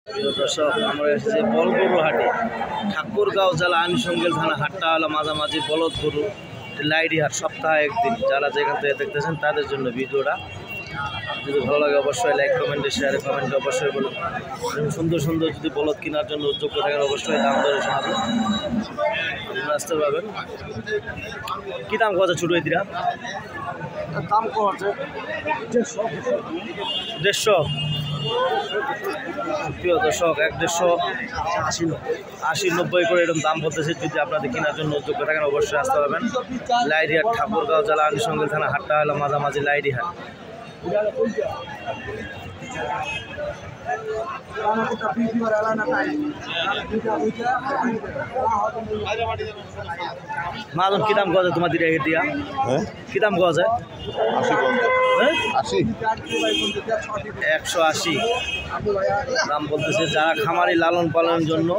প্রিয় দর্শক, আমরা এসেছি বলগরু হাটে, ঠাকুরগাঁও জেলা আনিসঙ্গেল থানা। হাটটা হলো মাঝামাঝি বলদ গরু লাইডি হাট, সপ্তাহে একদিন। যারা যেখান থেকে দেখতেছেন তাদের জন্য ভিডিওটা। যদি ভালো লাগে অবশ্যই লাইক, কমেন্টে, শেয়ারে, কমেন্টে অবশ্যই বলুন। সুন্দর সুন্দর যদি বলদ কেনার জন্য যোগ্য থাকেন অবশ্যই দাম দরে শোনাবেন, আসতে পারবেন। কী দাম কথা ছোটো দিরা? দাম কমছে 150। প্রিয় দর্শক, 150-80-90 করে এরকম দাম বলতেছে। যদি আপনাদের কেনার জন্য যোগ্য থাকেন অবশ্যই আসতে পারবেন। লাইডি হাট, ঠাকুরগাঁও জেলা আনিসঙ্গেল থানা। হাটটা হলো মাঝামাঝি লাইডি হাট। মাজন কি দাম গজে তোমার দিকে দিয়া? হ্যাঁ, কি দাম গজে? 180 দাম বলতেছে। যারা খামারি লালন পালনের জন্য,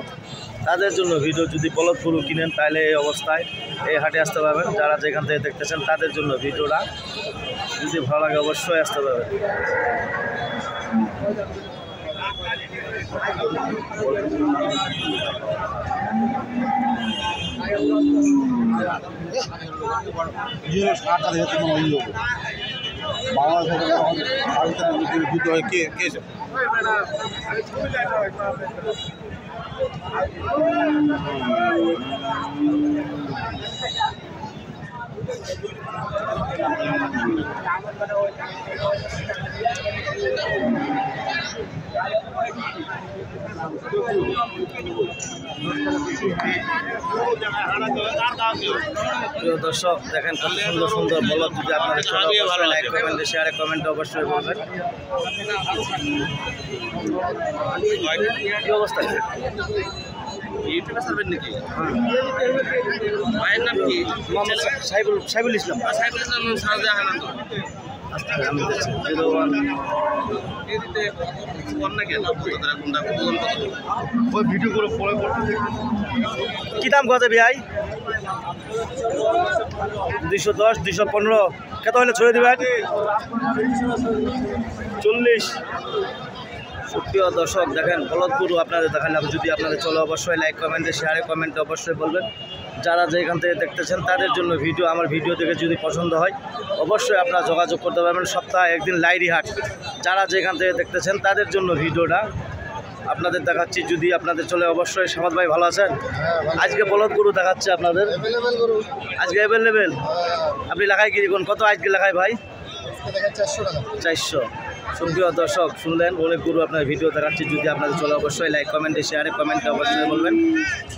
তাদের জন্য ভিডিও। যদি বলদ গরু কিনেন তাহলে এই অবস্থায় এই হাটে আসতে পারবেন। যারা যেখান থেকে দেখতেছেন তাদের জন্য ভিডিওটা। যদি ভালো লাগে অবশ্যই আসতে পারবেন। প্রিয় দর্শক, দেখেন কত সুন্দর সুন্দর বলদ। যদি আপনাদের লাইক, কমেন্টে, শেয়ারে, কমেন্টে অবশ্যই বলবেন। কি অবস্থা? নাকি মায়ের নাম কি? সাইবুল ইসলাম। কি দাম গজে ভাই? 210, 215। কত হলে ছড়ে দিবেন? 40। সুপ্রিয় দর্শক, দেখেন বলদ গরু আপনাদের দেখালাম। যদি আপনাদের চলো অবশ্যই লাইক, কমেন্টে, শেয়ারে, কমেন্টে অবশ্যই বলবেন। যারা যেখান থেকে দেখতেছেন তাদের জন্য ভিডিও। আমার ভিডিও দেখে যদি পছন্দ হয় অবশ্যই আপনারা যোগাযোগ করতে পারবেন। সপ্তাহে একদিন লাইডি হাট। যারা যেখান থেকে দেখতেছেন তাদের জন্য ভিডিওটা আপনাদের দেখাচ্ছি। যদি আপনাদের চলে অবশ্যই। সামাদ ভাই ভালো আছেন? আজকে বলদ গরু দেখাচ্ছে আপনাদের, আজকে অ্যাভেলেবেল। আপনি লেখায় কি দেখুন? কত আজকে লেখায় ভাই? 400। সুপ্রিয় দর্শক, শুনলেন অনেক গরু আপনার ভিডিও দেখাচ্ছি। যদি আপনাদের চলে অবশ্যই লাইক, কমেন্টে, শেয়ারে, কমেন্টে অবশ্যই বলবেন।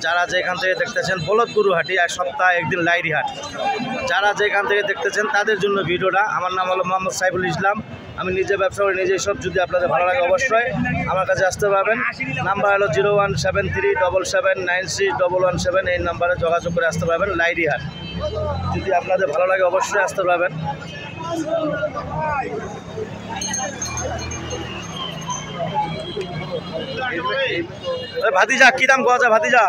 যারা যেখান থেকে দেখতেছেন বলদ গরু হাটি, আর সপ্তাহে একদিন লাইডি হাট। যারা যেখান থেকে দেখতেছেন তাদের জন্য ভিডিওটা। আমার নাম হলো মোহাম্মদ সাইবুল ইসলাম। আমি নিজে ব্যবসা করি, নিজেই সব। যদি আপনাদের ভালো লাগে অবশ্যই আমার কাছে আসতে পারবেন। নাম্বার হলো 01737796117। এই নাম্বারে যোগাযোগ করে আসতে পারবেন লাইডি হাট। যদি আপনাদের ভালো লাগে অবশ্যই আসতে পারবেন। ভাতিজা কি দাম গজা? ভাতিজা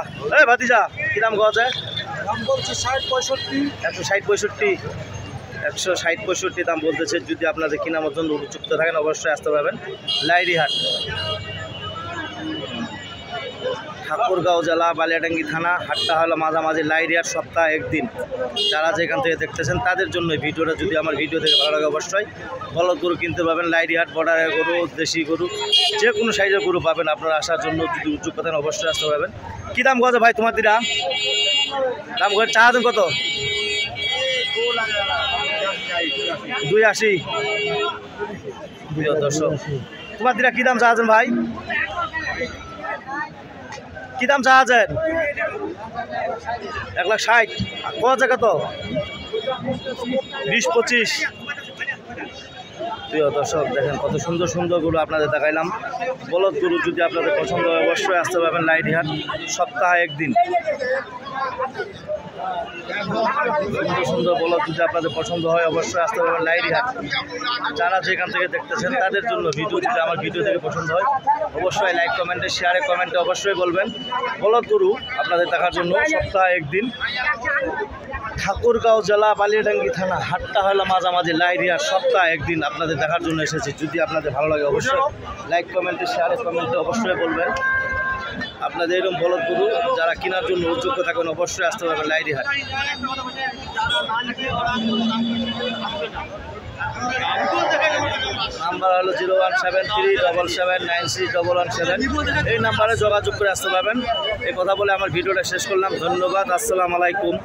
ভাতিজা কি দাম গজা? দাম বলছে 60-65। 160-65। 160-65 দাম বলতেছে। যদি আপনাদের কেনার মতন উপযুক্ত থাকেন অবশ্যই আসতে পারবেন লাইডি হাট, ঠাকুরগাঁও জেলা বালিয়াডাঙ্গি থানা। হাটটা হলো মাঝামাঝি লাইডি হাট, সপ্তাহে একদিন। যারা যেখান থেকে দেখতেছেন তাদের জন্য ভিডিওটা। যদি আমার ভিডিও থেকে ভালো লাগে অবশ্যই বলদ গরু কিনতে পাবেন। লাইডি হাট, বর্ডারের গরু, দেশি গরু, যে কোনো সাইজের গরু পাবেন। আপনারা আসার জন্য যদি উদ্যোগ থাকেন অবশ্যই আসতে পারবেন। কী দাম গজে ভাই তোমার দিরা? দাম করে চা দেন কত? 280। প্রিয় দর্শক, তোমার দিরা কী দাম চাচ্ছেন ভাই? কি দাম চাচ্ছেন? 160। গজে কত? 20-25। প্রিয় দর্শক, দেখেন কত সুন্দর সুন্দর গরু আপনাদের দেখাইলাম। বলদ গরু যদি আপনাদের পছন্দ হয় অবশ্যই আসতে পারবেন লাইডি হাট, সপ্তাহে একদিন। সুন্দর সুন্দর বলদ যদি আপনাদের পছন্দ হয় অবশ্যই আসতে পারবেন লাইডি হাট। যারা যেখান থেকে দেখতেছেন তাদের জন্য ভিডিও। যদি আমার ভিডিও থেকে পছন্দ হয় অবশ্যই লাইক, কমেন্টে, শেয়ারে, কমেন্টে অবশ্যই বলবেন। বলদ গরু আপনাদের দেখার জন্য সপ্তাহে একদিন ঠাকুরগাঁও জেলা বালিয়াডাঙ্গি থানা, হাটটা হলো মাঝামাঝি লাইরিয়ার, সপ্তাহে একদিন আপনাদের দেখার জন্য এসেছি। যদি আপনাদের ভালো লাগে অবশ্যই লাইক কমেন্টে শেয়ারে কমেন্টে অবশ্যই বলবেন। আপনাদের এরকম বলদ গরু যারা কেনার জন্য উদ্যোগ্য থাকেন অবশ্যই আসতে পারবেন লাইরি হাট। নাম্বার হলো 01737796117। এই নাম্বারে যোগাযোগ করে আসতে পারবেন। এই কথা বলে আমার ভিডিওটা শেষ করলাম। ধন্যবাদ। আসসালামু আলাইকুম।